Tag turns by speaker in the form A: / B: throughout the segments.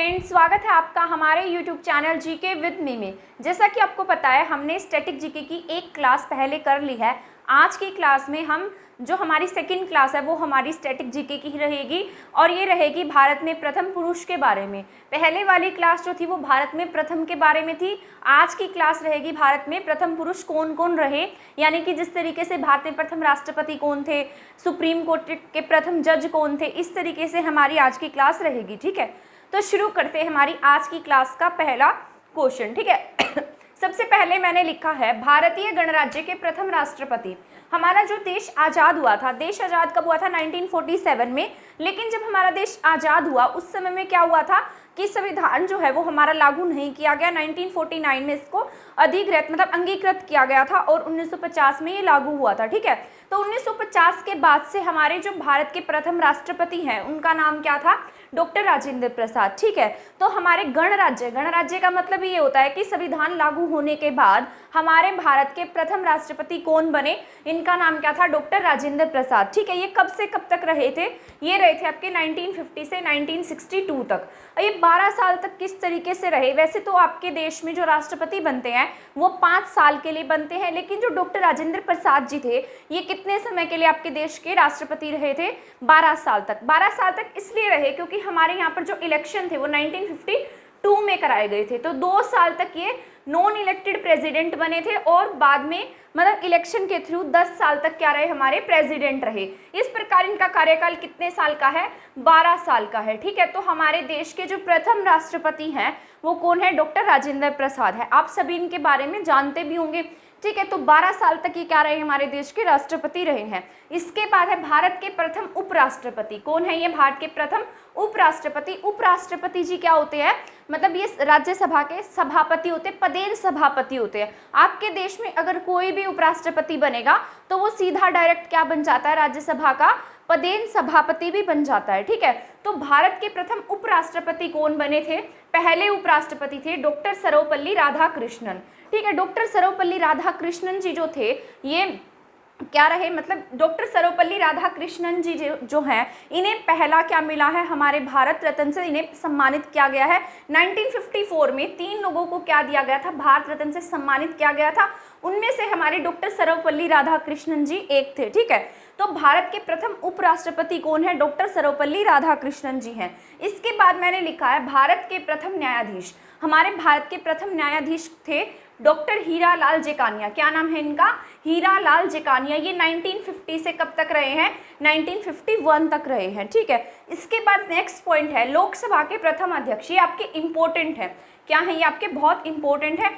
A: Friends, स्वागत है आपका हमारे YouTube channel GK with me में। जैसा कि आपको पता है, हमने स्टैटिक जीके की एक क्लास पहले कर ली है। आज की क्लास में हम जो हमारी सेकंड क्लास है वो हमारी स्टैटिक जीके की रहेगी और ये रहेगी भारत में प्रथम पुरुष के बारे में। पहले वाली क्लास जो थी वो भारत में प्रथम के बारे में थी। आज की क्लास रहेगी भारत में प्रथम पुरुष कौन कौन रहे, यानी कि जिस तरीके से भारत में प्रथम राष्ट्रपति कौन थे, सुप्रीम कोर्ट के प्रथम जज कौन थे, इस तरीके से हमारी आज की क्लास रहेगी। ठीक है, तो शुरू करते हैं हमारी आज की क्लास का पहला क्वेश्चन। ठीक है सबसे पहले मैंने लिखा है भारतीय गणराज्य के प्रथम राष्ट्रपति। हमारा जो देश आज़ाद हुआ था, देश आज़ाद कब हुआ था? 1947 में। लेकिन जब हमारा देश आज़ाद हुआ उस समय में क्या हुआ था कि संविधान जो है वो हमारा लागू नहीं किया गया। 1949 में इसको अधिकृत मतलब अंगीकृत किया गया था और 1950 में ये लागू हुआ था। ठीक है, तो 1950 के बाद से हमारे जो भारत के प्रथम राष्ट्रपति हैं उनका नाम क्या था? डॉक्टर राजेंद्र प्रसाद। ठीक है, तो हमारे गणराज्य का मतलब ये होता है कि संविधान लागू होने के बाद हमारे भारत के प्रथम राष्ट्रपति कौन बने? इनका नाम क्या था? डॉक्टर राजेंद्र प्रसाद। ठीक है, ये कब से कब तक रहे थे? ये रहे थे आपके 1950 से 1962 तक। ये 12 साल तक किस तरीके से रहे? वैसे तो आपके देश में जो राष्ट्रपति बनते हैं वो 5 साल के लिए बनते हैं, लेकिन जो डॉक्टर राजेंद्र प्रसाद जी थे ये कितने समय के लिए आपके देश के राष्ट्रपति रहे थे? 12 साल तक। 12 साल तक इसलिए रहे क्योंकि हमारे यहाँ पर जो इलेक्शन थे वो 1952 में कराए गए थे। तो 2 साल तक ये नॉन इलेक्टेड प्रेसिडेंट बने थे और बाद में मतलब इलेक्शन के थ्रू 10 साल तक क्या रहे? हमारे प्रेसिडेंट रहे। इस प्रकार इनका कार्यकाल कितने साल का है? 12 साल का है। ठीक है, तो हमारे देश के जो प्रथम राष्ट्रपति हैं वो कौन है? डॉक्टर राजेंद्र प्रसाद है। आप सभी इनके बारे में जानते भी होंगे। ठीक है, तो 12 साल तक ये क्या रहे? हमारे देश के राष्ट्रपति रहे हैं। इसके बाद है भारत के प्रथम उपराष्ट्रपति। कौन है ये भारत के प्रथम उपराष्ट्रपति? उपराष्ट्रपति जी क्या होते हैं? मतलब ये राज्यसभा के सभापति होते हैं, पदेन सभापति होते हैं। आपके देश में अगर कोई भी उपराष्ट्रपति बनेगा तो वो सीधा डायरेक्ट क्या बन जाता है? राज्यसभा का पदेन सभापति भी बन जाता है। ठीक है, तो भारत के प्रथम उपराष्ट्रपति कौन बने थे? पहले उपराष्ट्रपति थे डॉक्टर सर्वपल्ली राधाकृष्णन। ठीक है, डॉक्टर सर्वपल्ली राधाकृष्णन जी जो थे ये क्या रहे? मतलब डॉक्टर सर्वपल्ली राधाकृष्णन जी जो हैं इन्हें पहला क्या मिला है? हमारे भारत रत्न से इन्हें सम्मानित किया गया है। 1954 में 3 लोगों को क्या दिया गया था? भारत रत्न से सम्मानित किया गया था। उनमें से हमारे डॉक्टर सर्वपल्ली राधाकृष्णन जी एक थे। ठीक है, तो भारत के प्रथम उपराष्ट्रपति कौन है? डॉक्टर सर्वपल्ली राधाकृष्णन जी हैं। इसके बाद मैंने लिखा है भारत के प्रथम न्यायाधीश। हमारे भारत के प्रथम न्यायाधीश थे डॉक्टर हीरालाल जेकानिया। क्या नाम है इनका? हीरालाल जेकानिया। ये 1950 से कब तक रहे हैं? 1951 तक रहे हैं। ठीक है, इसके बाद नेक्स्ट पॉइंट है लोकसभा के प्रथम अध्यक्ष। ये आपके इंपॉर्टेंट है। क्या है ये? आपके बहुत इंपॉर्टेंट है।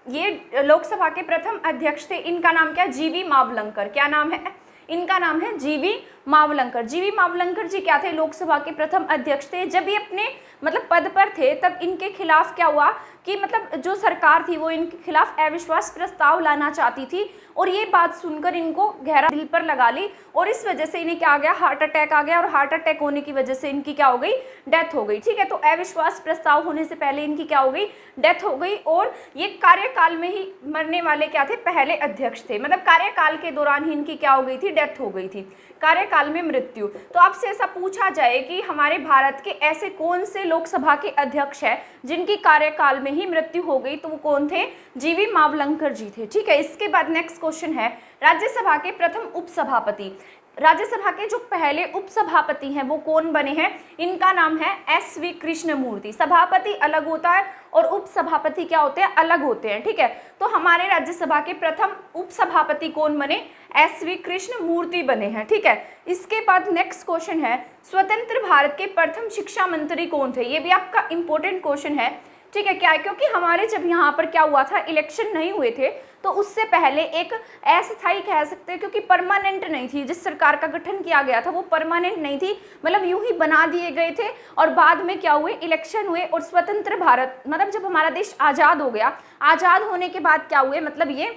A: ये लोकसभा के प्रथम अध्यक्ष थे, इनका नाम क्या? जीवी मावलंकर। क्या नाम है? इनका नाम है जीवी मावलंकर। जीवी मावलंकर जी क्या थे? लोकसभा के प्रथम अध्यक्ष थे। जब ये अपने मतलब पद पर थे तब इनके खिलाफ क्या हुआ कि मतलब जो सरकार थी वो इनके खिलाफ अविश्वास प्रस्ताव लाना चाहती थी और ये बात सुनकर इनको गहरा दिल पर लगा ली और इस वजह से इन्हें क्या आ गया? हार्ट अटैक आ गया और हार्ट अटैक होने की वजह से इनकी क्या हो गई? डेथ हो गई। ठीक है, तो अविश्वास प्रस्ताव होने से पहले इनकी क्या हो गई? डेथ हो गई और ये कार्यकाल में ही मरने वाले क्या थे? पहले अध्यक्ष थे। मतलब कार्यकाल के दौरान ही इनकी क्या हो गई थी? डेथ हो गई थी, कार्यकाल में मृत्यु। तो आपसे ऐसा पूछा जाए कि हमारे भारत के ऐसे कौन से लोकसभा के अध्यक्ष हैं जिनकी कार्यकाल में ही मृत्यु हो गई, तो वो कौन थे? जीवी मावलंकर जी थे। ठीक है, इसके बाद नेक्स्ट क्वेश्चन है राज्यसभा के प्रथम उपसभापति। राज्यसभा के जो पहले उपसभापति हैं वो कौन बने हैं? इनका नाम है SV कृष्णमूर्ति। सभापति अलग होता है और उपसभापति क्या होते हैं? अलग होते हैं। ठीक है, तो हमारे राज्यसभा के प्रथम उपसभापति कौन बने? SV कृष्णमूर्ति बने हैं। ठीक है, इसके बाद नेक्स्ट क्वेश्चन है स्वतंत्र भारत के प्रथम शिक्षा मंत्री कौन थे? ये भी आपका इंपॉर्टेंट क्वेश्चन है। ठीक है, क्या है? क्योंकि हमारे जब यहाँ पर क्या हुआ था, इलेक्शन नहीं हुए थे तो उससे पहले एक अस्थायी कह सकते हैं, क्योंकि परमानेंट नहीं थी, जिस सरकार का गठन किया गया था वो परमानेंट नहीं थी, मतलब यूं ही बना दिए गए थे और बाद में क्या हुए? इलेक्शन हुए और स्वतंत्र भारत मतलब जब हमारा देश आज़ाद हो गया, आज़ाद होने के बाद क्या हुए? मतलब ये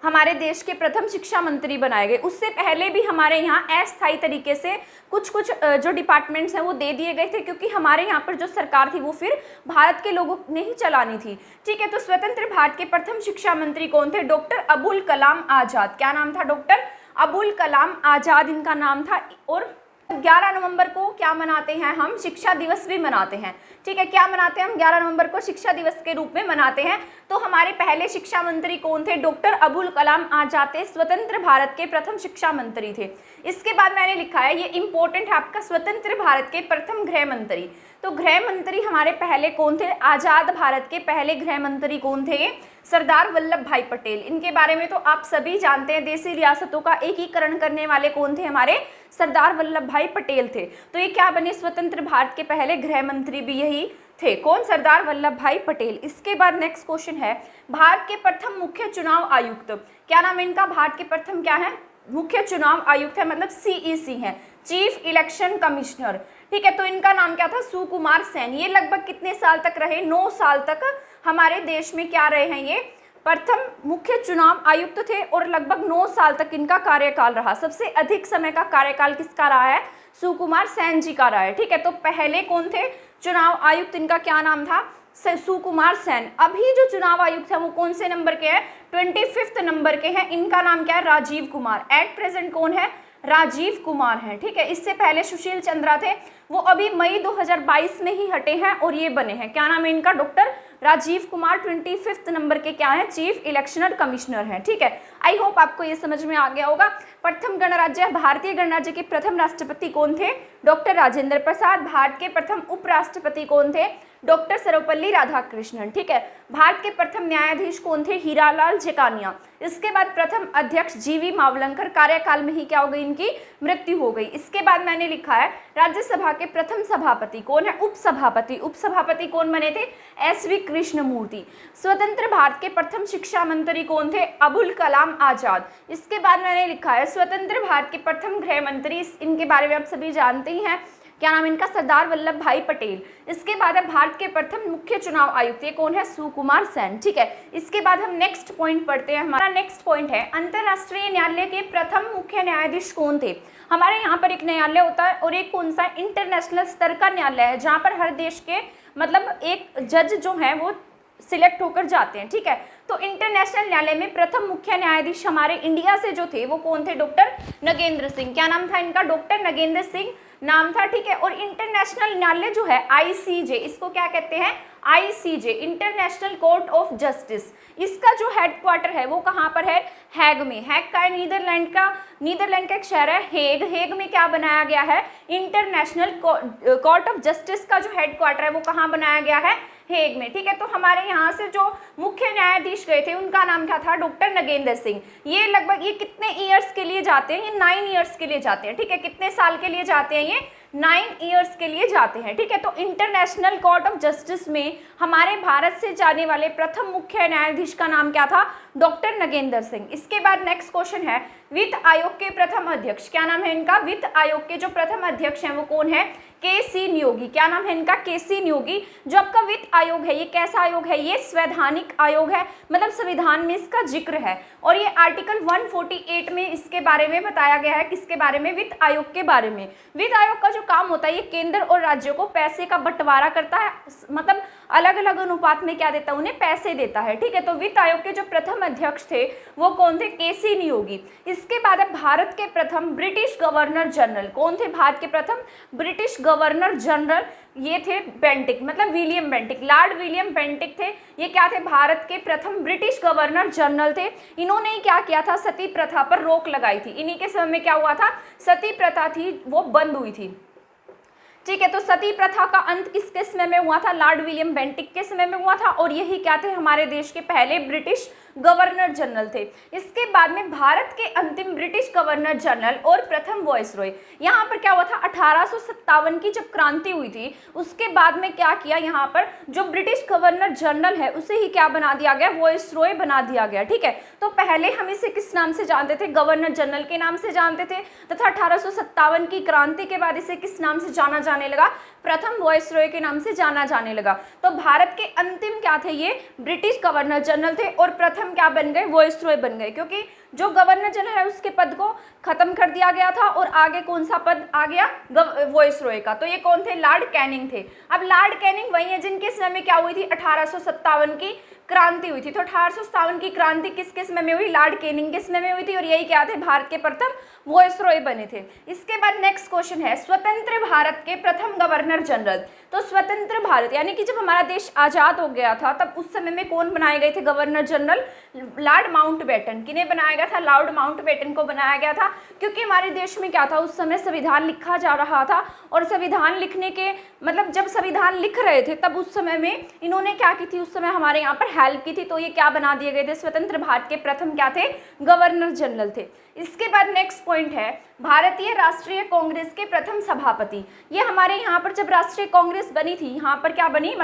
A: हमारे देश के प्रथम शिक्षा मंत्री बनाए गए। उससे पहले भी हमारे यहाँ अस्थायी तरीके से कुछ जो डिपार्टमेंट्स हैं वो दे दिए गए थे, क्योंकि हमारे यहाँ पर जो सरकार थी वो फिर भारत के लोगों ने ही चलानी थी। ठीक है, तो स्वतंत्र भारत के प्रथम शिक्षा मंत्री कौन थे? डॉक्टर अबुल कलाम आज़ाद। क्या नाम था? डॉक्टर अबुल कलाम आज़ाद इनका नाम था। और 11 नवंबर को क्या मनाते हैं हम? शिक्षा दिवस भी मनाते हैं। ठीक है, क्या मनाते हैं हम? 11 नवंबर को शिक्षा दिवस के रूप में मनाते हैं। तो हमारे पहले शिक्षा मंत्री कौन थे? डॉक्टर अबुल कलाम आजाद थे, स्वतंत्र भारत के प्रथम शिक्षा मंत्री थे। इसके बाद मैंने लिखा है, ये इंपॉर्टेंट है आपका, स्वतंत्र भारत के प्रथम गृह मंत्री। तो गृह मंत्री हमारे पहले कौन थे? आजाद भारत के पहले गृह मंत्री कौन थे? सरदार वल्लभ भाई पटेल। इनके बारे में तो आप सभी जानते हैं, देशी रियासतों का एकीकरण करने वाले कौन थे? हमारे सरदार वल्लभ भाई पटेल थे। तो ये क्या बने? स्वतंत्र भारत के पहले गृह मंत्री भी यही थे। कौन? सरदार वल्लभ भाई पटेल। इसके बाद नेक्स्ट क्वेश्चन है, भारत के प्रथम मुख्य चुनाव आयुक्त, क्या नाम है इनका? भारत के प्रथम क्या है? मुख्य चुनाव आयुक्त है, मतलब सीईसी है, चीफ इलेक्शन कमिश्नर। ठीक है, तो इनका नाम क्या था? सुकुमार सेन। ये लगभग कितने साल तक रहे? 9 साल तक हमारे देश में क्या रहे हैं? ये प्रथम मुख्य चुनाव आयुक्त थे और लगभग 9 साल तक इनका कार्यकाल रहा। सबसे अधिक समय का कार्यकाल किसका रहा है? सुकुमार सेन जी का रहा है। ठीक है, तो पहले कौन थे चुनाव आयुक्त? इनका क्या नाम था? सुकुमार सेन। अभी जो चुनाव आयुक्त है वो कौन से नंबर के हैं? 25 नंबर के हैं। इनका नाम क्या है? राजीव कुमार। एट प्रेजेंट कौन है? राजीव कुमार हैं। ठीक है, इससे पहले सुशील चंद्रा थे, वो अभी मई 2022 में ही हटे हैं और ये बने हैं। क्या नाम है इनका? डॉक्टर राजीव कुमार 25 नंबर के क्या है? चीफ इलेक्शनल कमिश्नर हैं। ठीक है, आई होप आपको ये समझ में आ गया होगा। प्रथम गणराज्य, भारतीय गणराज्य के प्रथम राष्ट्रपति कौन थे? डॉक्टर राजेंद्र प्रसाद। भारत के प्रथम उपराष्ट्रपति कौन थे? डॉक्टर सर्वपल्ली राधाकृष्णन। ठीक है, भारत के प्रथम न्यायाधीश कौन थे? हीरालाल जेकानिया। इसके बाद प्रथम अध्यक्ष जीवी मावलंकर, कार्यकाल में ही क्या हो गई? इनकी मृत्यु हो गई। इसके बाद मैंने लिखा है, राज्यसभा के प्रथम सभापति कौन है? उपसभापति। उपसभापति कौन बने थे? एसवी कृष्णमूर्ति। स्वतंत्र भारत के प्रथम शिक्षा मंत्री कौन थे? अबुल कलाम आजाद। इसके बाद मैंने लिखा है, स्वतंत्र भारत के प्रथम गृह मंत्री, इनके बारे में आप सभी जानते ही हैं, क्या नाम इनका? सरदार वल्लभ भाई पटेल। इसके बाद है भारत के प्रथम मुख्य चुनाव आयुक्त, ये कौन है? सुकुमार सेन। ठीक है, इसके बाद हम नेक्स्ट पॉइंट पढ़ते हैं। हमारा नेक्स्ट पॉइंट है, अंतरराष्ट्रीय न्यायालय के प्रथम मुख्य न्यायाधीश कौन थे? हमारे यहाँ पर एक न्यायालय होता है और एक कौन सा? इंटरनेशनल स्तर का न्यायालय है, जहाँ पर हर देश के मतलब एक जज जो है वो सिलेक्ट होकर जाते हैं। ठीक है, तो इंटरनेशनल न्यायालय में प्रथम मुख्य न्यायाधीश हमारे इंडिया से जो थे वो कौन थे? डॉक्टर नगेंद्र सिंह। क्या नाम था इनका? डॉक्टर नगेंद्र सिंह नाम था। ठीक है, और इंटरनेशनल न्यायालय जो है आईसीजे, इसको क्या कहते हैं? ICJ, international court of justice. इसका जो हेडक्वार्टर है वो कहाँ पर है? हैग में। हैग का है नीदरलैंड का एक शहर है हेग। हेग में क्या बनाया गया है? इंटरनेशनल कोर्ट ऑफ जस्टिस का जो हेडक्वार्टर है वो कहाँ बनाया गया है? हेग में। ठीक है, तो हमारे यहाँ से जो मुख्य न्यायाधीश गए थे उनका नाम क्या था? डॉक्टर नगेंद्र सिंह। ये लगभग ये कितने ईयर्स के लिए जाते हैं? ये 9 ईयर्स के लिए जाते हैं। ठीक है, कितने साल के लिए जाते हैं? ये 9 ईयर्स के लिए जाते हैं। ठीक है, तो इंटरनेशनल कोर्ट ऑफ जस्टिस में हमारे भारत से जाने वाले प्रथम मुख्य न्यायाधीश का नाम क्या था? डॉक्टर नगेंद्र सिंह। इसके बाद नेक्स्ट क्वेश्चन है, वित्त आयोग के प्रथम अध्यक्ष, क्या नाम है इनका? वित्त आयोग के जो प्रथम अध्यक्ष हैं वो कौन है? केसी नियोगी। क्या नाम है इनका? केसी नियोगी। जो आपका वित्त आयोग है ये कैसा आयोग है? ये संवैधानिक आयोग है, मतलब संविधान में इसका जिक्र है और ये आर्टिकल 148 में इसके बारे में बताया गया है। किसके बारे में? वित्त आयोग के बारे में। वित्त आयोग का जो काम होता है ये केंद्र और राज्यों को पैसे का बंटवारा करता है, मतलब अलग अलग अनुपात में क्या देता है? उन्हें पैसे देता है। ठीक है, तो वित्त आयोग के जो प्रथम अध्यक्ष थे वो कौन थे? केसी नियोगी। इसके बाद है भारत के प्रथम ब्रिटिश गवर्नर जनरल, कौन थे? भारत के प्रथम ब्रिटिश गवर्नर जनरल ये थे बेंटिक, मतलब William Bentinck, Lord William Bentinck थे। ये क्या थे? भारत के प्रथम ब्रिटिश गवर्नर जनरल थे। इन्होंने क्या किया था? सती प्रथा पर रोक लगाई थी। इन्हीं के समय में क्या हुआ था? सती प्रथा थी वो बंद हुई थी। ठीक है, तो सती प्रथा का अंत किसके समय में हुआ था? लॉर्ड विलियम बेंटिक के समय में हुआ था और यही क्या थे? हमारे देश के पहले ब्रिटिश गवर्नर जनरल थे। इसके बाद में भारत के अंतिम ब्रिटिश गवर्नर जनरल और प्रथम वॉइसरॉय, यहाँ पर क्या हुआ था? 1857 की जब क्रांति हुई थी उसके बाद में क्या किया? यहाँ पर जो ब्रिटिश गवर्नर जनरल है उसे ही क्या बना दिया गया? वॉइसरॉय बना दिया गया। ठीक है, तो पहले हम इसे किस नाम से जानते थे? गवर्नर जनरल के नाम से जानते थे, तथा 1857 की क्रांति के बाद इसे किस नाम से जाना जाने लगा? प्रथम वॉइसरॉय के नाम से जाना जाने लगा। तो भारत के अंतिम क्या थे? ये ब्रिटिश गवर्नर जनरल थे और प्रथम क्या बन गए? वॉइसरॉय बन गए, क्योंकि जो गवर्नर जनरल है उसके पद को खत्म कर दिया गया था और आगे कौन सा पद आ गया? वॉइसरॉय का। तो ये कौन थे? लॉर्ड कैनिंग थे। अब लॉर्ड कैनिंग वही है जिनके समय में क्या हुई थी? 1857 की क्रांति हुई थी। तो 1857 की क्रांति किसके समय में हुई? लॉर्ड कैनिंग के समय में हुई थी और यही क्या थे? भारत के प्रथम वायसरॉय बने थे। इसके बाद नेक्स्ट क्वेश्चन है स्वतंत्र भारत के प्रथम गवर्नर जनरल। तो स्वतंत्र भारत यानी कि जब हमारा देश आजाद हो गया था तब उस समय में कौन बनाए गए थे गवर्नर जनरल? Lord Mountbatten. किन्हें बनाया गया था? लॉर्ड माउंटबेटन को बनाया गया था, क्योंकि हमारे देश में क्या था उस समय संविधान लिखा जा रहा था और संविधान लिखने के मतलब जब संविधान लिख रहे थे तब उस समय में इन्होंने क्या की थी? उस समय हमारे यहाँ पर हेल्प की थी। तो ये क्या बना दिए गए थे? स्वतंत्र भारत के प्रथम क्या थे? गवर्नर जनरल थे। इसके बाद नेक्स्ट पॉइंट है भारतीय राष्ट्रीय कांग्रेस के प्रथम सभापति। ये हमारे यहाँ पर जब राष्ट्रीय कांग्रेस बनी थी, यहाँ पर क्या बनी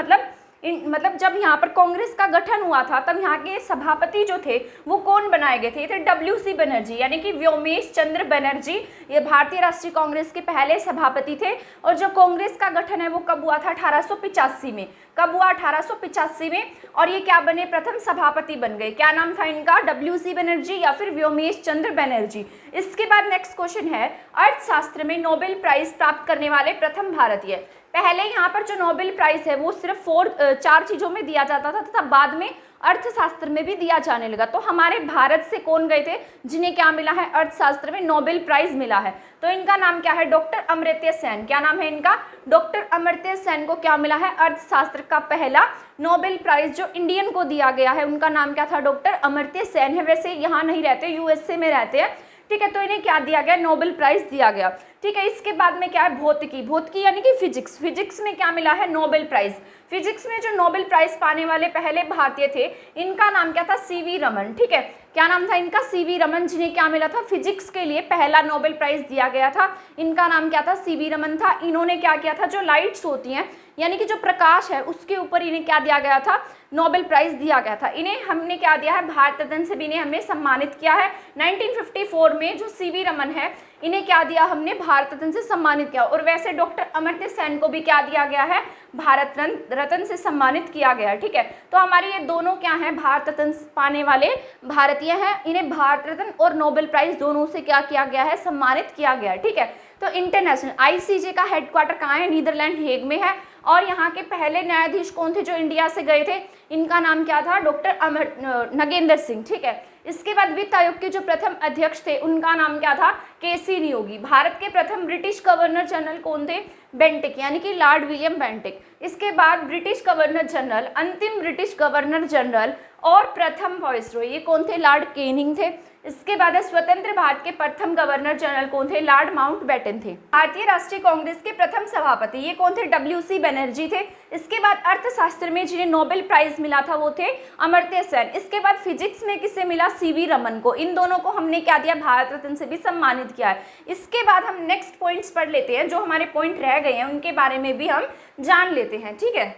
A: मतलब जब यहाँ पर कांग्रेस का गठन हुआ था तब यहाँ के सभापति जो थे वो कौन बनाए गए थे? ये थे WC बनर्जी यानी कि व्योमेश चंद्र बनर्जी। ये भारतीय राष्ट्रीय कांग्रेस के पहले सभापति थे। और जो कांग्रेस का गठन है वो कब हुआ था? 1885 में। कब हुआ? 1885 में। और ये क्या बने? प्रथम सभापति बन गए। क्या नाम था इनका? WC बनर्जी या फिर व्योमेश चंद्र बनर्जी। इसके बाद नेक्स्ट क्वेश्चन है अर्थशास्त्र में नोबेल प्राइज प्राप्त करने वाले प्रथम भारतीय। पहले यहाँ पर जो नोबेल प्राइज है वो सिर्फ 4 चीजों में दिया जाता था तथा बाद में अर्थशास्त्र में भी दिया जाने लगा। तो हमारे भारत से कौन गए थे जिन्हें क्या मिला है? अर्थशास्त्र में नोबेल प्राइज मिला है। तो इनका नाम क्या है? डॉक्टर अमर्त्य सेन। क्या नाम है इनका? डॉक्टर अमर्त्य सेन को क्या मिला है? अर्थशास्त्र का पहला नोबेल प्राइज जो इंडियन को दिया गया है उनका नाम क्या था? डॉक्टर अमर्त्य सेन है। वैसे यहाँ नहीं रहते, USA में रहते हैं, ठीक है। तो इन्हें क्या दिया गया? नोबेल प्राइज दिया गया, ठीक है। इसके बाद में क्या है? भौतिकी। भौतिकी यानी कि फिजिक्स। फिजिक्स में क्या मिला है? Nobel prize. फिजिक्स में जो नोबेल प्राइज पाने वाले पहले भारतीय थे इनका नाम क्या था? CV रमन, ठीक है। क्या नाम था इनका? CV रमन, जिन्हें क्या मिला था? फिजिक्स के लिए पहला नोबेल प्राइज दिया गया था। इनका नाम क्या था? CV रमन था। इन्होंने क्या किया था? जो लाइट्स होती हैं यानी कि जो प्रकाश है उसके ऊपर इन्हें क्या दिया गया था? नोबेल प्राइज दिया गया था। इन्हें हमने क्या दिया है? भारत रत्न से भी इन्हें हमने सम्मानित किया है। 1954 में जो CV रमन है इन्हें क्या दिया? हमने भारत रत्न से सम्मानित किया। और वैसे डॉक्टर अमर्त्य सेन को भी क्या दिया गया है? भारत रत्न से सम्मानित किया गया, ठीक है। तो हमारे ये दोनों क्या हैं? भारत रत्न पाने वाले भारतीय हैं। इन्हें भारत रत्न और नोबेल प्राइज दोनों से क्या किया गया है? सम्मानित किया गया, ठीक है। तो इंटरनेशनल ICJ का हेडक्वार्टर कहाँ है? नीदरलैंड हेग में है। और यहाँ के पहले न्यायाधीश कौन थे जो इंडिया से गए थे? इनका नाम क्या था? डॉक्टर नगेंद्र सिंह, ठीक है। इसके बाद वित्त आयोग के जो प्रथम अध्यक्ष थे उनका नाम क्या था? KC नियोगी। भारत के प्रथम ब्रिटिश गवर्नर जनरल कौन थे? बेंटिक यानी कि लॉर्ड विलियम बेंटिक। इसके बाद ब्रिटिश गवर्नर जनरल, अंतिम ब्रिटिश गवर्नर जनरल और प्रथम वायसरॉय ये कौन थे? लॉर्ड कैनिंग थे। इसके बाद है स्वतंत्र भारत के प्रथम गवर्नर जनरल कौन थे? लॉर्ड माउंटबेटन थे। भारतीय राष्ट्रीय कांग्रेस के प्रथम सभापति ये कौन थे? WC बनर्जी थे। इसके बाद अर्थशास्त्र में जिन्हें नोबेल प्राइज मिला था वो थे अमर्त्य सेन। इसके बाद फिजिक्स में किसे मिला? CV रमन को। इन दोनों को हमने क्या दिया? भारत रत्न से भी सम्मानित किया है। इसके बाद हम नेक्स्ट पॉइंट्स पढ़ लेते हैं, जो हमारे पॉइंट रह गए हैं उनके बारे में भी हम जान लेते हैं, ठीक है।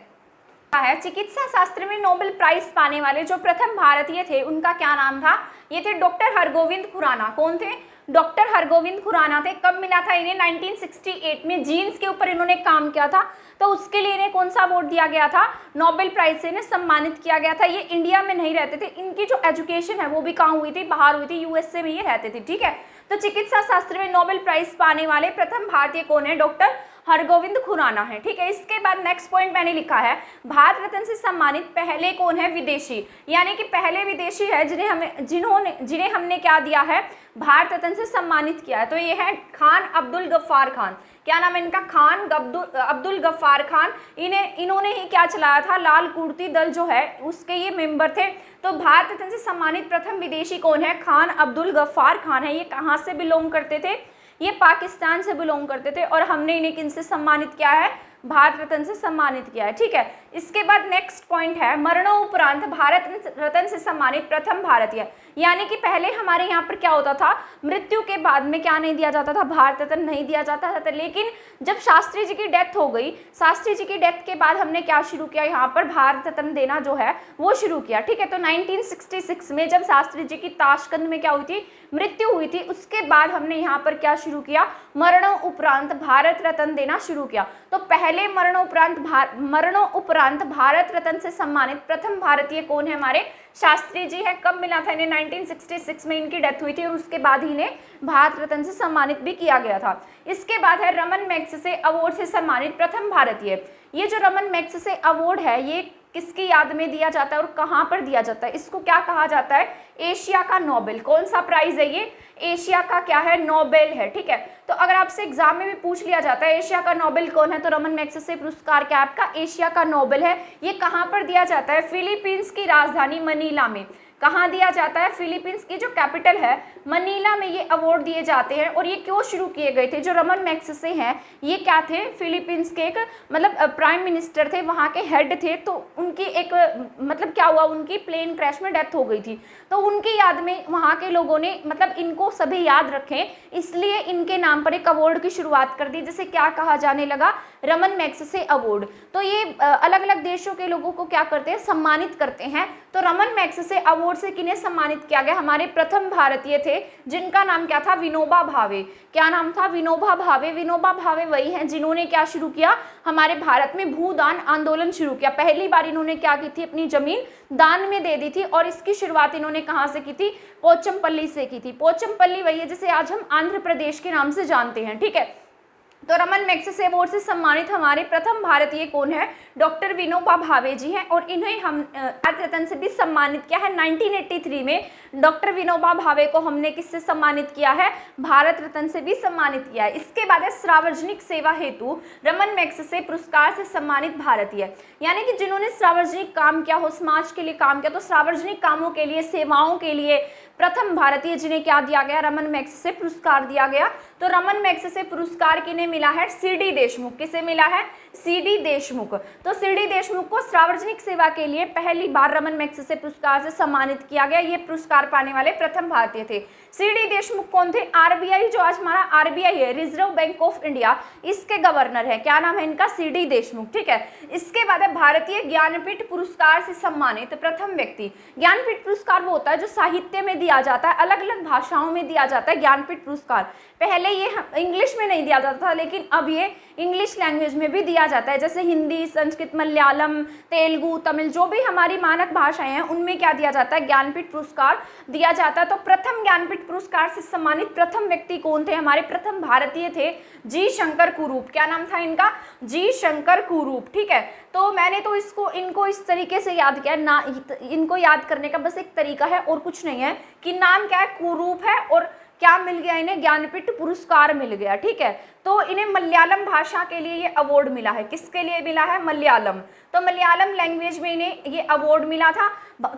A: चिकित्सा शास्त्र में नोबेल प्राइज पाने वाले जो प्रथम भारतीय थे उनका क्या नाम था? ये थे डॉक्टर हरगोविंद खुराना। कौन थे? डॉक्टर हरगोविंद खुराना थे। कब मिला था इन्हें? 1968 में। जीन्स के ऊपर इन्होंने काम किया था तो उसके लिए इन्हें कौन सा अवार्ड दिया गया था? नोबेल प्राइज से इन्हें सम्मानित किया गया था। ये इंडिया में नहीं रहते थे, इनकी जो एजुकेशन है वो भी कहाँ हुई थी? बाहर हुई थी, USA में ये रहते थे, ठीक है। तो चिकित्सा शास्त्र में नोबेल प्राइज पाने वाले प्रथम भारतीय कौन है? डॉक्टर हरगोविंद खुराना है, ठीक है। इसके बाद नेक्स्ट पॉइंट मैंने लिखा है भारत रत्न से सम्मानित पहले कौन है? विदेशी, यानी कि पहले विदेशी है जिन्हें हमने क्या दिया है? भारत रत्न से सम्मानित किया है। तो ये है खान अब्दुल गफ्फार खान। क्या नाम है इनका? खान अब्दुल गफ्फार खान। इन्होंने ही क्या चलाया था? लाल कुर्ती दल जो है उसके ये मेंबर थे। तो भारत रत्न से सम्मानित प्रथम विदेशी कौन है? खान अब्दुल गफ्फार खान है। ये कहाँ से बिलोंग करते थे? ये पाकिस्तान से बिलोंग करते थे और हमने इन्हें किनसे सम्मानित किया है? भारत रत्न से सम्मानित किया है, ठीक है। इसके बाद नेक्स्ट पॉइंट है मरणोपरांत भारत रत्न से सम्मानित प्रथम भारतीय, यानी कि पहले हमारे यहाँ पर क्या होता था? मृत्यु के बाद में क्या नहीं दिया जाता था? भारत रत्न नहीं दिया जाता था। लेकिन जब शास्त्री जी की डेथ हो गई, शास्त्री जी की डेथ के बाद हमने क्या शुरू किया? यहाँ पर भारत रत्न देना जो है वो शुरू किया, ठीक है। तो 1966 में जब शास्त्री जी की ताशकंद में क्या हुई थी? मृत्यु हुई थी। उसके बाद हमने यहाँ पर क्या शुरू किया? मरणोपरांत भारत रत्न देना शुरू किया। तो पहले मरणोपरांत भारत रत्न से सम्मानित प्रथम भारतीय कौन है? हमारे शास्त्री जी है। कब मिला था इन्हें? 1966 में इनकी डेथ हुई थी और उसके बाद ही इन्हें भारत रत्न से सम्मानित भी किया गया था। इसके बाद है रमन मैग्सेसे अवार्ड से सम्मानित प्रथम भारतीय। ये जो रमन मैग्सेसे अवार्ड है ये किसकी याद में दिया जाता है और कहाँ पर दिया जाता है? इसको क्या कहा जाता है? एशिया का नोबेल। कौन सा प्राइज है ये? एशिया का क्या है? नोबेल है। ठीक है, तो अगर आपसे एग्जाम में भी पूछ लिया जाता है एशिया का नोबेल कौन है, तो रमन मैग्सेसे पुरस्कार क्या आपका? एशिया का नोबेल है। ये कहाँ पर दिया जाता है? फिलीपींस की राजधानी मनीला में। कहाँ दिया जाता है? फिलीपींस की जो कैपिटल है मनीला में ये अवार्ड दिए जाते हैं। और ये क्यों शुरू किए गए थे? जो रमन मैग्सेसे हैं ये क्या थे? फिलीपींस के एक मतलब प्राइम मिनिस्टर थे, वहाँ के हेड थे। तो उनकी एक मतलब क्या हुआ, उनकी प्लेन क्रैश में डेथ हो गई थी। तो उनकी याद में वहाँ के लोगों ने मतलब इनको सभी याद रखें इसलिए इनके नाम पर एक अवार्ड की शुरुआत कर दी, जिसे क्या कहा जाने लगा? Raman Magsaysay award. तो ये अलग अलग देशों के लोगों को क्या करते हैं? सम्मानित करते हैं। तो रमन मैग्सेसे अवार्ड से किन्हें सम्मानित किया गया? हमारे प्रथम भारतीय थे जिनका नाम क्या था? विनोबा भावे। क्या नाम था? विनोबा भावे। विनोबा भावे वही हैं जिन्होंने क्या शुरू किया? हमारे भारत में भूदान आंदोलन शुरू किया। पहली बार इन्होंने क्या की थी? अपनी जमीन दान में दे दी थी। और इसकी शुरुआत इन्होंने कहाँ से की थी? पोचमपल्ली से की थी। पोचमपल्ली वही है जिसे आज हम आंध्र प्रदेश के नाम से जानते हैं। ठीक है, तो रमन मैग्सेसे अवार्ड से सम्मानित हमारे प्रथम भारतीय कौन है? डॉक्टर विनोबा भावे जी हैं। और इन्हें हम भारत रत्न से भी सम्मानित किया है। 1983 में डॉक्टर विनोबा भावे को हमने किससे सम्मानित किया है? भारत रत्न से भी सम्मानित किया है। इसके बाद है सार्वजनिक सेवा हेतु रमन मैग्सेसे पुरस्कार से सम्मानित भारतीय, यानी कि जिन्होंने सार्वजनिक काम किया हो, समाज के लिए काम किया, तो सार्वजनिक कामों के लिए, सेवाओं के लिए प्रथम भारतीय जिन्हें क्या दिया गया? रमन मैग्सेसे पुरस्कार दिया गया। तो रमन मैग्सेसे पुरस्कार किन्हें मिला है? सी.डी. देशमुख। किसे मिला है? सी.डी. देशमुख। तो सी.डी. देशमुख को सार्वजनिक सेवा के लिए पहली बार रमन मैग्सेसे पुरस्कार से सम्मानित किया गया। ये पुरस्कार पाने वाले प्रथम भारतीय थे। सी.डी. देशमुख कौन थे? आरबीआई, जो आज हमारा आरबीआई है, रिजर्व बैंक ऑफ इंडिया, इसके गवर्नर है। क्या नाम है इनका? सी.डी. देशमुख। ठीक है, इसके बाद है भारतीय ज्ञानपीठ पुरस्कार से सम्मानित प्रथम व्यक्ति। ज्ञानपीठ पुरस्कार वो होता है जो साहित्य में दिया जाता है, अलग अलग भाषाओं में दिया जाता है ज्ञानपीठ पुरस्कार। पहले ये इंग्लिश में नहीं दिया जाता था, लेकिन अब ये इंग्लिश लैंग्वेज में भी दिया जाता है, जैसे हिंदी, संस्कृत, मलयालम, तेलुगु, तमिल, जो भी हमारी मानक भाषाएं हैं उनमें क्या दिया जाता है? ज्ञानपीठ पुरस्कार दिया जाता है। तो प्रथम ज्ञानपीठ पुरस्कार से सम्मानित प्रथम व्यक्ति कौन थे? हमारे प्रथम भारतीय थे जी शंकर कुरूप। क्या नाम था इनका? जी शंकर कुरूप। ठीक है, तो मैंने तो इनको इस तरीके से याद किया ना, इनको याद करने का बस एक तरीका है और कुछ नहीं है कि नाम क्या है? कुरूप है और क्या मिल गया इन्हें? ज्ञानपीठ पुरस्कार मिल गया। ठीक है, तो इन्हें मलयालम भाषा के लिए ये अवार्ड मिला है। किसके लिए मिला है? मलयालम। तो मलयालम लैंग्वेज में इन्हें ये अवार्ड मिला था।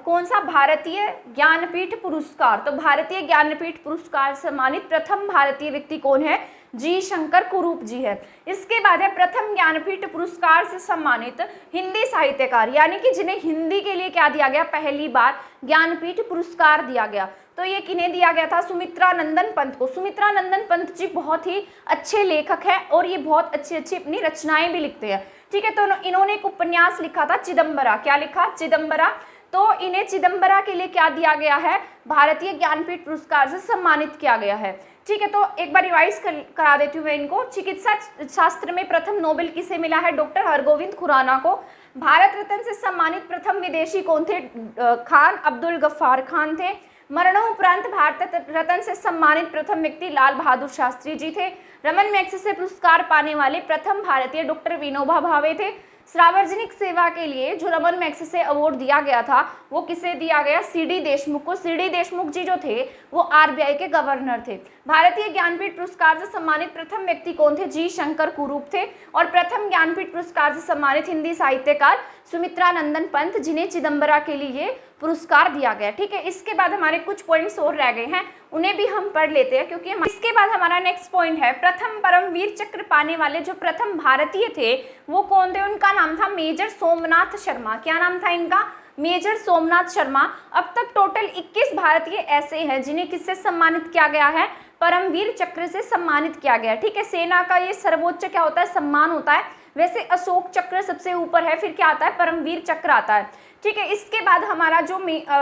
A: कौन सा? भारतीय ज्ञानपीठ पुरस्कार। तो भारतीय ज्ञानपीठ पुरस्कार सम्मानित प्रथम भारतीय व्यक्ति कौन है? जी शंकर कुरूप जी है। इसके बाद है प्रथम ज्ञानपीठ पुरस्कार से सम्मानित हिंदी साहित्यकार, यानी कि जिन्हें हिंदी के लिए क्या दिया गया? पहली बार ज्ञानपीठ पुरस्कार दिया गया। तो ये किन्हें दिया गया था? सुमित्रा नंदन पंत को। सुमित्रा नंदन पंत जी बहुत ही अच्छे लेखक हैं और ये बहुत अच्छी अच्छी अपनी रचनाएं भी लिखते हैं। ठीक है, तो इन्होंने एक उपन्यास लिखा था चिदम्बरा। क्या लिखा? चिदम्बरा। तो इन्हें चिदम्बरा के लिए क्या दिया गया है? भारतीय ज्ञानपीठ पुरस्कार से सम्मानित किया गया है। ठीक है, तो एक बार रिवाइज करा देती हूँ मैं इनको। चिकित्सा शास्त्र में प्रथम नोबेल किसे मिला है? डॉक्टर हरगोविंद खुराना को। भारत रत्न से सम्मानित प्रथम विदेशी कौन थे? खान अब्दुल गफ्फार खान थे। मरणोपरांत भारत रत्न से सम्मानित प्रथम व्यक्ति लाल बहादुर शास्त्री जी थे। रमन मैग्सेसे पुरस्कार पाने वाले प्रथम भारतीय डॉक्टर विनोबा भावे थे। सार्वजनिक सेवा के लिए जो रमन मैग्सेसे अवार्ड दिया गया था वो किसे दिया गया? सी.डी. देशमुख को। सी.डी. देशमुख जी जो थे वो आरबीआई के गवर्नर थे। भारतीय ज्ञानपीठ पुरस्कार से सम्मानित प्रथम व्यक्ति कौन थे? जी शंकर कुरूप थे। और प्रथम ज्ञानपीठ पुरस्कार से सम्मानित हिंदी साहित्यकार सुमित्रा नंदन पंत, जिन्हें चिदम्बरा के लिए पुरस्कार दिया गया। ठीक है, इसके बाद हमारे कुछ पॉइंट्स और रह गए हैं, उन्हें भी हम पढ़ लेते हैं क्योंकि इसके बाद हमारा नेक्स्ट पॉइंट है प्रथम परमवीर चक्र पाने वाले जो प्रथम भारतीय थे वो कौन थे? उनका नाम था मेजर सोमनाथ शर्मा। क्या नाम था इनका? मेजर सोमनाथ शर्मा। अब तक टोटल 21 भारतीय ऐसे हैं जिन्हें किससे सम्मानित किया गया है? परमवीर चक्र से सम्मानित किया गया। ठीक है, सेना का ये सर्वोच्च क्या होता है? सम्मान होता है। वैसे अशोक चक्र सबसे ऊपर है, फिर क्या आता है? परमवीर चक्र आता है। ठीक है, इसके बाद हमारा जो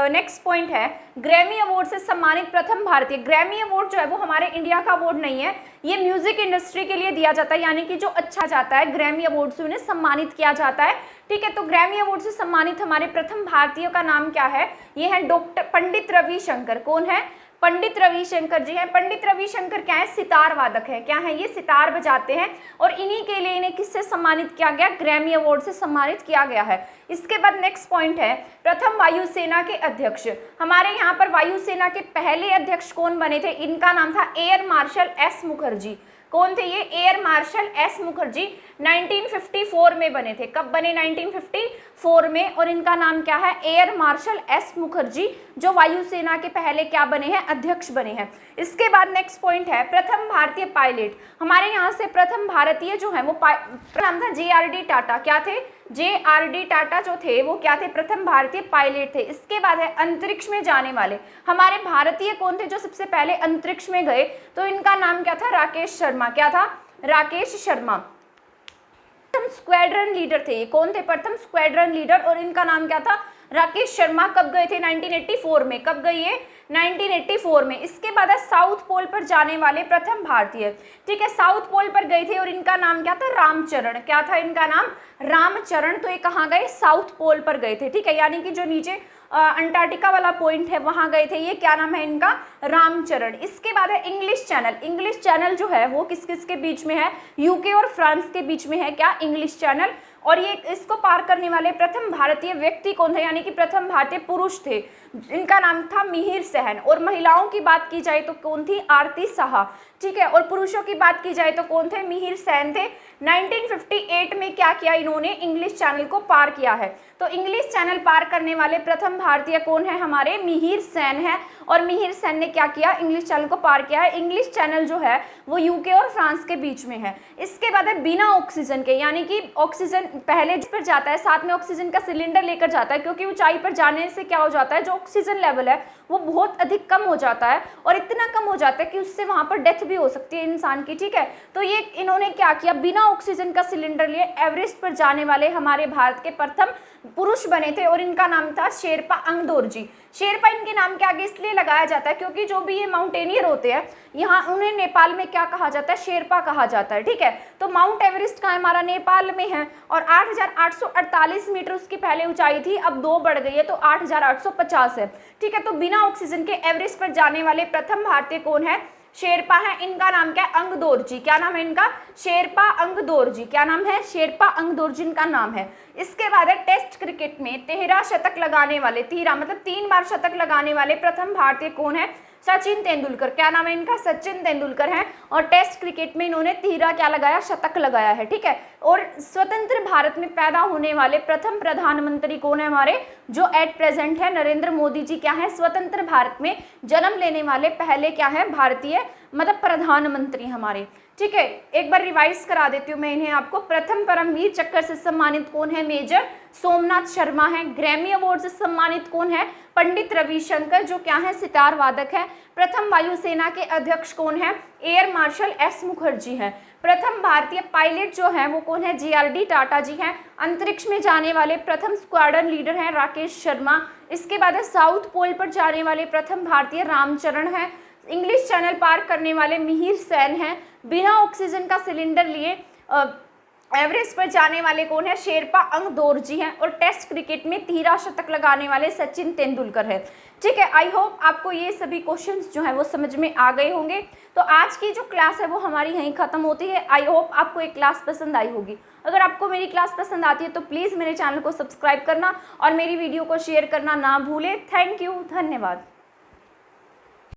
A: नेक्स्ट पॉइंट है ग्रैमी अवार्ड से सम्मानित प्रथम भारतीय। ग्रैमी अवार्ड जो है वो हमारे इंडिया का अवार्ड नहीं है, ये म्यूजिक इंडस्ट्री के लिए दिया जाता है, यानी कि जो अच्छा जाता है ग्रैमी अवार्ड से उन्हें सम्मानित किया जाता है। ठीक है, तो ग्रैमी अवार्ड से सम्मानित हमारे प्रथम भारतीय का नाम क्या है? ये है डॉक्टर पंडित रविशंकर। कौन है? पंडित रविशंकर जी हैं। पंडित रविशंकर क्या है, सितार वादक है। क्या है ये, सितार बजाते हैं और इन्हीं के लिए इन्हें किससे सम्मानित किया गया, ग्रैमी अवार्ड से सम्मानित किया गया है। इसके बाद नेक्स्ट पॉइंट है प्रथम वायुसेना के अध्यक्ष। हमारे यहाँ पर वायुसेना के पहले अध्यक्ष कौन बने थे, इनका नाम था एयर मार्शल एस मुखर्जी। कौन थे ये, एयर मार्शल एस मुखर्जी 1954 में बने थे। कब बने, 1954 में। और इनका नाम क्या है, एयर मार्शल एस मुखर्जी, जो वायुसेना के पहले क्या बने हैं, अध्यक्ष बने हैं। इसके बाद नेक्स्ट पॉइंट है प्रथम भारतीय पायलट। हमारे यहाँ से प्रथम भारतीय जो है वो नाम था JRD टाटा। क्या थे, JRD टाटा जो थे वो क्या थे, प्रथम भारतीय पायलट थे। इसके बाद है अंतरिक्ष में जाने वाले। हमारे भारतीय कौन थे जो सबसे पहले अंतरिक्ष में गए, तो इनका नाम क्या था, राकेश शर्मा। क्या था, राकेश शर्मा। प्रथम स्क्वाड्रन लीडर थे, कौन थे, प्रथम स्क्वाड्रन लीडर, और इनका नाम क्या था, राकेश शर्मा। कब गए थे, 1984 में। कब गए ये, 1984 में। इसके बाद है साउथ पोल पर जाने वाले प्रथम भारतीय। ठीक है, साउथ पोल पर गए थे और इनका नाम क्या था, रामचरण। क्या था इनका नाम, रामचरण। तो ये कहाँ गए, साउथ पोल पर गए थे। ठीक है, यानी कि जो नीचे अंटार्कटिका वाला पॉइंट है वहां गए थे। ये क्या नाम है इनका, रामचरण। इसके बाद है इंग्लिश चैनल। इंग्लिश चैनल जो है वो किस किस के बीच में है, यूके और फ्रांस के बीच में है क्या, इंग्लिश चैनल। और ये इसको पार करने वाले प्रथम भारतीय व्यक्ति कौन थे, यानी कि प्रथम भारतीय पुरुष थे। इनका नाम था मिहिर सहन। और महिलाओं की बात की जाए तो कौन थी, आरती साहा। ठीक है, और पुरुषों की बात की जाए तो कौन थे, मिहिर सहन थे। 1958 में क्या किया इन्होंने, इंग्लिश चैनल को पार किया है। तो इंग्लिश चैनल पार करने वाले प्रथम भारतीय कौन है, हमारे मिहिर सेन है। और मिहिर सेन ने क्या किया, इंग्लिश चैनल को पार किया है। इंग्लिश चैनल जो है वो यूके और फ्रांस के बीच में है। इसके बाद है बिना ऑक्सीजन के, यानी कि ऑक्सीजन पहले जिस पर जाता है साथ में ऑक्सीजन का सिलेंडर लेकर जाता है, क्योंकि ऊंचाई पर जाने से क्या हो जाता है, जो ऑक्सीजन लेवल है वो बहुत अधिक कम हो जाता है। और इतना कम हो जाता है कि उससे वहां पर डेथ भी हो सकती है इंसान की। ठीक है, तो ये इन्होंने क्या किया, बिना ऑक्सीजन का सिलेंडर लिए एवरेस्ट पर जाने वाले हमारे भारत के प्रथम पुरुष बने थे। और इनका नाम था शेरपा अंगदोर जी। शेरपा इनके नाम के आगे इसलिए लगाया जाता है क्योंकि जो भी ये माउंटेनियर होते हैं यहाँ उन्हें नेपाल में क्या कहा जाता है, शेरपा कहा जाता है। ठीक है, तो माउंट एवरेस्ट का हमारा नेपाल में है और 8,848 मीटर उसकी पहले ऊंचाई थी, अब 2 बढ़ गई है तो 8,850 है। ठीक है, तो बिना ऑक्सीजन के एवरेस्ट पर जाने वाले प्रथम भारतीय कौन है, शेरपा है। इनका नाम क्या है, अंगदोर जी। क्या नाम है इनका, शेरपा अंगदोर जी। क्या नाम है, शेरपा अंगदोर जी इनका नाम है। इसके बाद है टेस्ट क्रिकेट में 13 शतक लगाने वाले, 13 मतलब 3 बार शतक लगाने वाले प्रथम भारतीय कौन है, सचिन तेंदुलकर। क्या नाम है इनका, सचिन तेंदुलकर है। और टेस्ट क्रिकेट में इन्होंने 13 क्या लगाया, शतक लगाया है। ठीक है, और स्वतंत्र भारत में पैदा होने वाले प्रथम प्रधानमंत्री कौन है हमारे, जो एट प्रेजेंट है नरेंद्र मोदी जी। क्या है, स्वतंत्र भारत में जन्म लेने वाले पहले क्या है, भारतीय मतलब प्रधानमंत्री हमारे। ठीक है, एक बार रिवाइज करा देती हूँ मैं इन्हें आपको। प्रथम परमवीर चक्र से सम्मानित कौन है, मेजर सोमनाथ शर्मा है। ग्रैमी अवार्ड से सम्मानित कौन है, पंडित रविशंकर, जो क्या है, सितार वादक है। प्रथम वायुसेना के अध्यक्ष कौन है, एयर मार्शल एस मुखर्जी है। प्रथम भारतीय पायलट जो है वो कौन है, JRD टाटा जी हैं। अंतरिक्ष में जाने वाले प्रथम स्क्वाड्रन लीडर हैं राकेश शर्मा। इसके बाद है साउथ पोल पर जाने वाले प्रथम भारतीय रामचरण है। इंग्लिश चैनल पार करने वाले मिहिर सेन हैं। बिना ऑक्सीजन का सिलेंडर लिए एवरेस्ट पर जाने वाले कौन है, शेरपा अंगदोर जी हैं। और टेस्ट क्रिकेट में 13 शतक लगाने वाले सचिन तेंदुलकर है। ठीक है, आई होप आपको ये सभी क्वेश्चंस जो है वो समझ में आ गए होंगे। तो आज की जो क्लास है वो हमारी यहीं खत्म होती है। आई होप आपको एक क्लास पसंद आई होगी। अगर आपको मेरी क्लास पसंद आती है तो प्लीज़ मेरे चैनल को सब्सक्राइब करना और मेरी वीडियो को शेयर करना ना भूलें। थैंक यू, धन्यवाद।